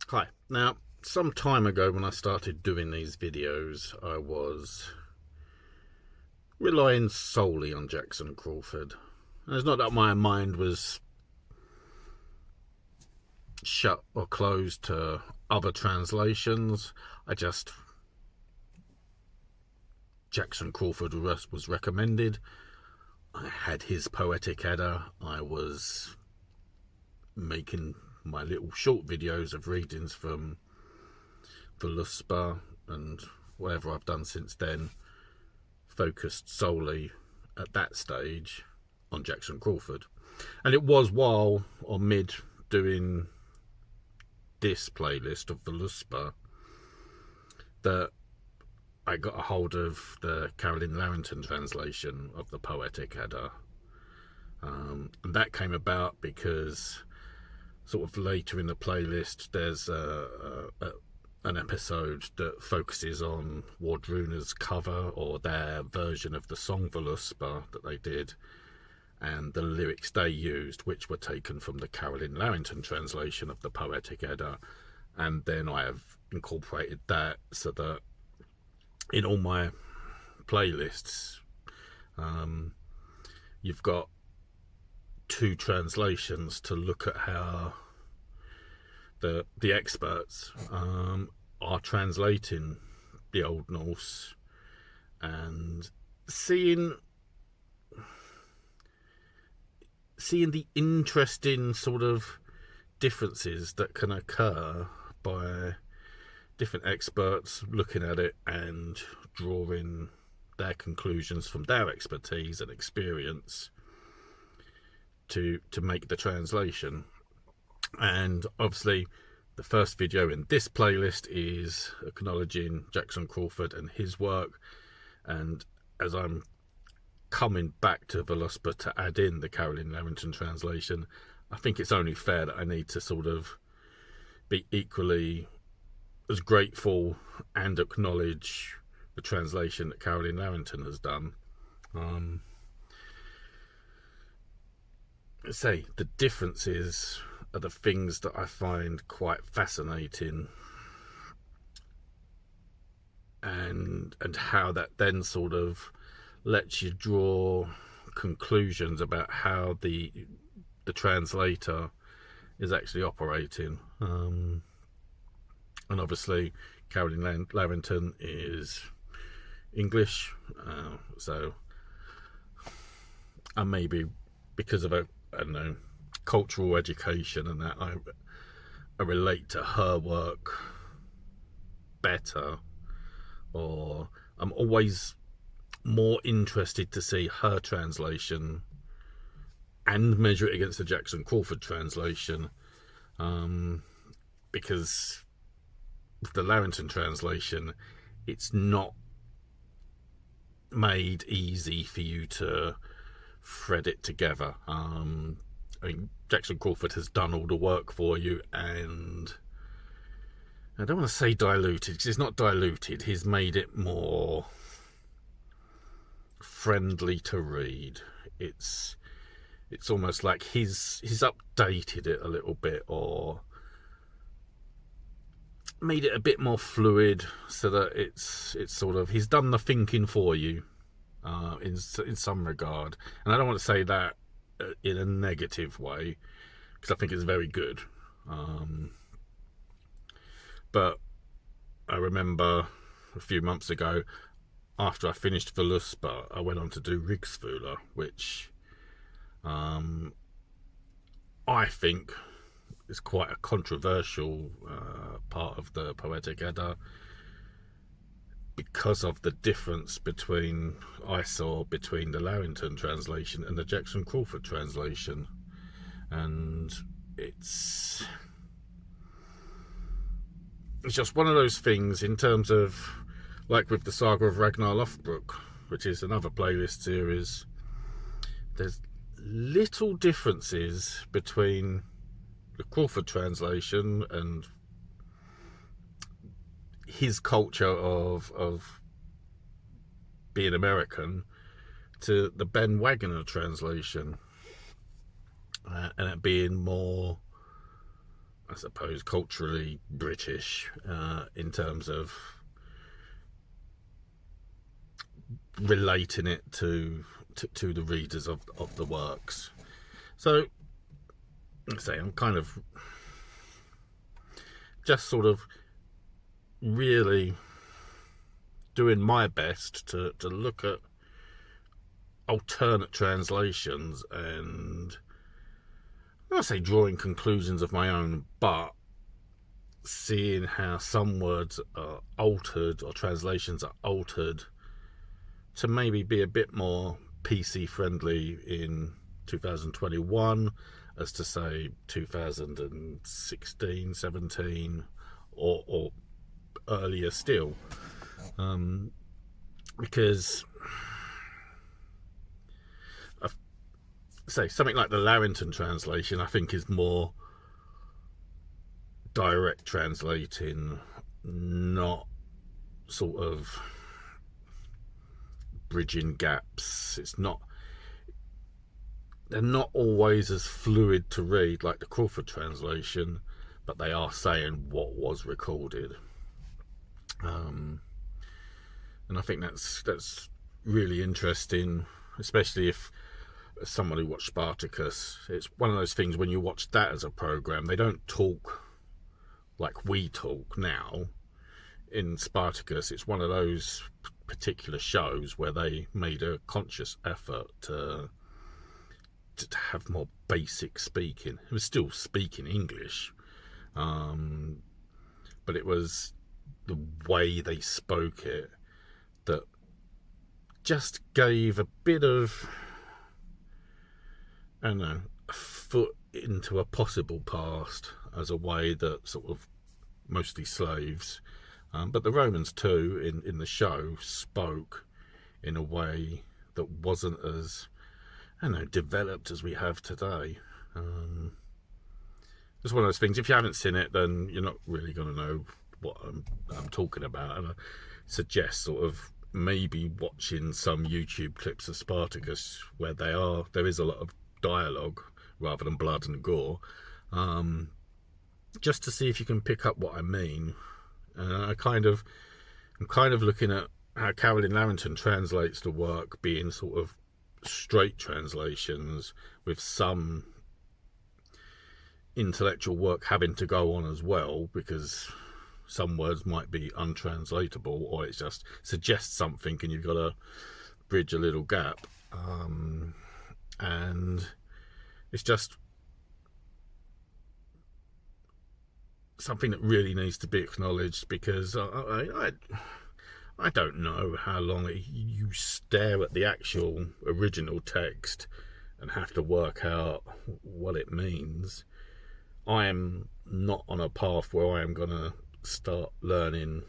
Hi. Now, some time ago when I started doing these videos, I was relying solely on Jackson Crawford. And it's not that my mind was shut or closed to other translations. Jackson Crawford was recommended. I had his Poetic Edda. I was making my little short videos of readings from Völuspá, and whatever I've done since then focused solely at that stage on Jackson Crawford. And it was while or mid doing this playlist of Völuspá that I got a hold of the Carolyn Lavington translation of the Poetic Edda. And that came about because sort of later in the playlist there's an episode that focuses on Wardruna's cover, or their version of the song Völuspá that they did, and the lyrics they used, which were taken from the Carolyn Lavington translation of the Poetic Edda. And then I have incorporated that so that in all my playlists you've got two translations to look at how the experts are translating the Old Norse, and seeing the interesting sort of differences that can occur by different experts looking at it and drawing their conclusions from their expertise and experience to make the translation. And obviously the first video in this playlist is acknowledging Jackson Crawford and his work, and as I'm coming back to Völuspá to add in the Carolyn Lavington translation, I think it's only fair that I need to sort of be equally as grateful and acknowledge the translation that Carolyn Lavington has done. Say the differences are the things that I find quite fascinating, and how that then sort of lets you draw conclusions about how the translator is actually operating. And obviously Carolyn Lavington is English, so I maybe because of I don't know, cultural education and that, I relate to her work better, or I'm always more interested to see her translation and measure it against the Jackson Crawford translation, because with the Lavington translation it's not made easy for you to thread it together. I mean, Jackson Crawford has done all the work for you, and I don't want to say diluted because it's not diluted. He's made it more friendly to read. It's almost like he's updated it a little bit, or made it a bit more fluid, so that it's sort of, he's done the thinking for you in some regard. And I don't want to say that in a negative way, because I think it's very good. But I remember a few months ago, after I finished Völuspá, I went on to do Rigsfula, which I think is quite a controversial part of the Poetic Edda, because of the difference I saw between the Lavington translation and the Jackson Crawford translation. And it's just one of those things, in terms of, like with the Saga of Ragnar Lothbrok, which is another playlist series, there's little differences between the Crawford translation and his culture of being American to the Ben Wagner translation, and it being more I suppose, culturally British in terms of relating it to the readers of the works. So, like I say, I'm kind of just sort of really doing my best to look at alternate translations, and I say drawing conclusions of my own, but seeing how some words are altered or translations are altered to maybe be a bit more PC friendly in 2021 as to say 2016, 17 or earlier still, because say something like the Lavington translation I think is more direct translating, not sort of bridging gaps. They're not always as fluid to read like the Crawford translation, but they are saying what was recorded, and I think that's really interesting, especially if someone who watched Spartacus. It's one of those things when you watch that as a program, they don't talk like we talk now. In Spartacus, it's one of those particular shows where they made a conscious effort to have more basic speaking. It was still speaking English, but it was the way they spoke it that just gave a bit of, I don't know, a foot into a possible past, as a way that sort of mostly slaves, but the Romans too in the show spoke in a way that wasn't as, I don't know, developed as we have today. It's one of those things, if you haven't seen it, then you're not really going to know what I'm talking about, and I suggest sort of maybe watching some YouTube clips of Spartacus where there is a lot of dialogue rather than blood and gore, just to see if you can pick up what I mean. I'm kind of looking at how Carolyn Lavington translates the work being sort of straight translations with some intellectual work having to go on as well, because some words might be untranslatable, or it just suggests something and you've got to bridge a little gap, and it's just something that really needs to be acknowledged, because I don't know how long you stare at the actual original text and have to work out what it means. I am not on a path where I am going to start learning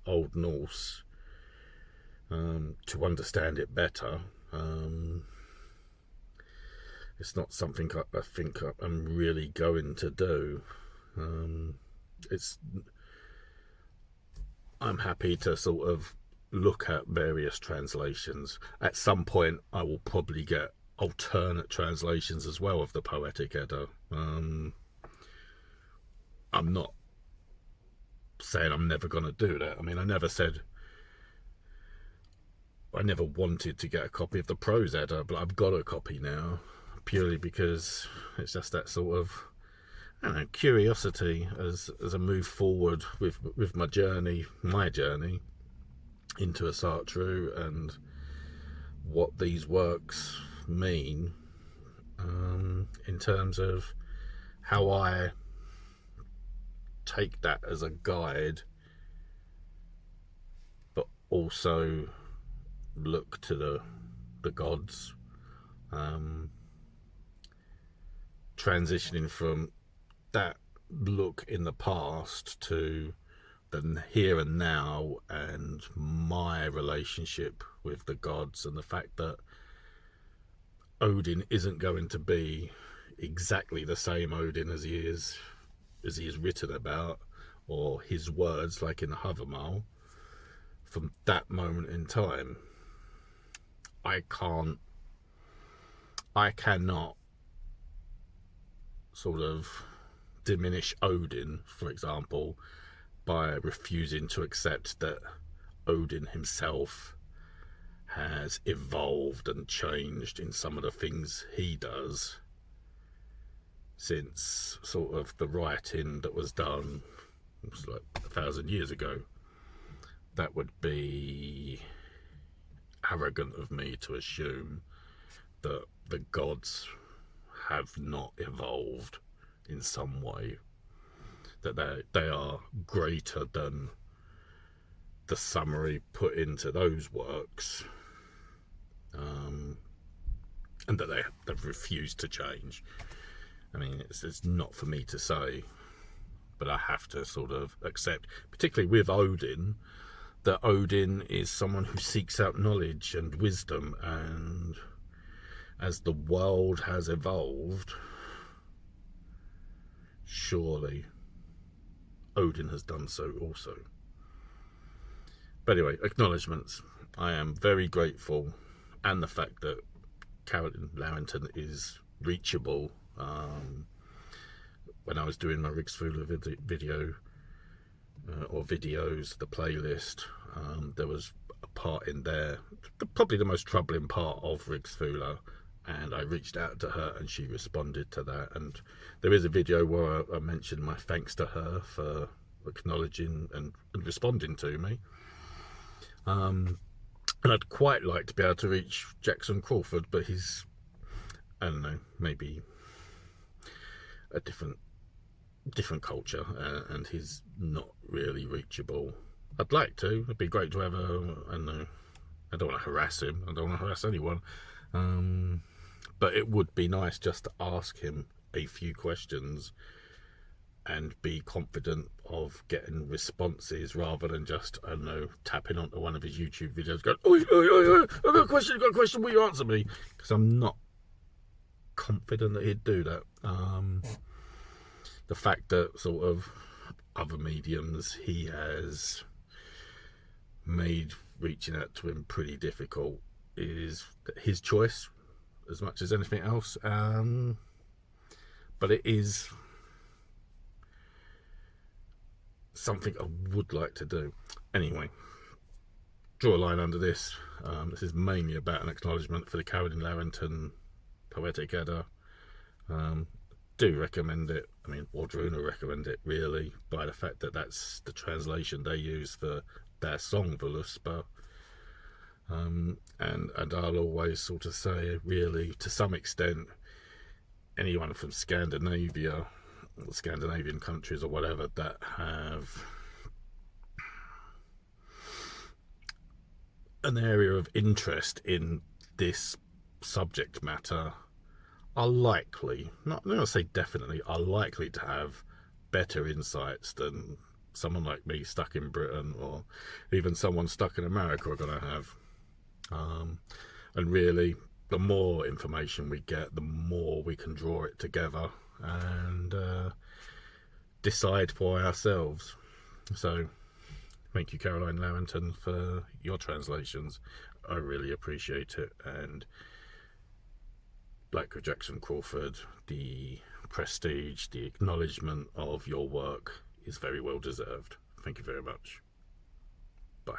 Old Norse to understand it better. It's not something I think I'm really going to do. I'm happy to sort of look at various translations. At some point I will probably get alternate translations as well of the Poetic Edda. I'm not saying I'm never going to do that. I mean, I never wanted to get a copy of the Prose Edda, but I've got a copy now, purely because it's just that sort of, I don't know, curiosity as I move forward with my journey into Asatru and what these works mean, in terms of how I take that as a guide, but also look to the gods, transitioning from that look in the past to the here and now, and my relationship with the gods, and the fact that Odin isn't going to be exactly the same Odin as he is written about, or his words like in the Havamal. From that moment in time, I cannot sort of diminish Odin, for example, by refusing to accept that Odin himself has evolved and changed in some of the things he does since sort of the writing that was done, it was like 1,000 years ago. That would be arrogant of me to assume that the gods have not evolved in some way, that they are greater than the summary put into those works, and that they've refused to change. I mean, it's not for me to say, but I have to sort of accept, particularly with Odin, that Odin is someone who seeks out knowledge and wisdom, and as the world has evolved, surely Odin has done so also. But anyway, acknowledgements. I am very grateful, and the fact that Carolyn Lavington is reachable. When I was doing my Rigsfula video or videos, the playlist, there was a part in there, probably the most troubling part of Rigsfula, and I reached out to her and she responded to that. And there is a video where I mentioned my thanks to her for acknowledging and responding to me. And I'd quite like to be able to reach Jackson Crawford, but he's, I don't know, maybe a different culture, and he's not really reachable. I'd like to. It'd be great to have I don't know, I don't want to harass him. I don't want to harass anyone. But it would be nice just to ask him a few questions and be confident of getting responses, rather than just, I don't know, tapping onto one of his YouTube videos going, oh, I've got a question, will you answer me? Because I'm not confident that he'd do that. The fact that sort of other mediums he has made reaching out to him pretty difficult is his choice as much as anything else. But it is something I would like to do. Anyway, draw a line under this. This is mainly about an acknowledgement for the Carolyn Lavington Poetic Edda. Do recommend it. I mean, Odin recommend it, really, by the fact that that's the translation they use for their song Voluspa. And I'll always sort of say, really, to some extent, anyone from Scandinavia, or Scandinavian countries or whatever, that have an area of interest in this subject matter are likely, not I'm going to say definitely, are likely to have better insights than someone like me stuck in Britain, or even someone stuck in America are going to have. And really, the more information we get, the more we can draw it together and decide for ourselves. So thank you, Carolyn Lavington, for your translations. I really appreciate it. And like with Jackson Crawford, the prestige, the acknowledgement of your work is very well deserved. Thank you very much. Bye.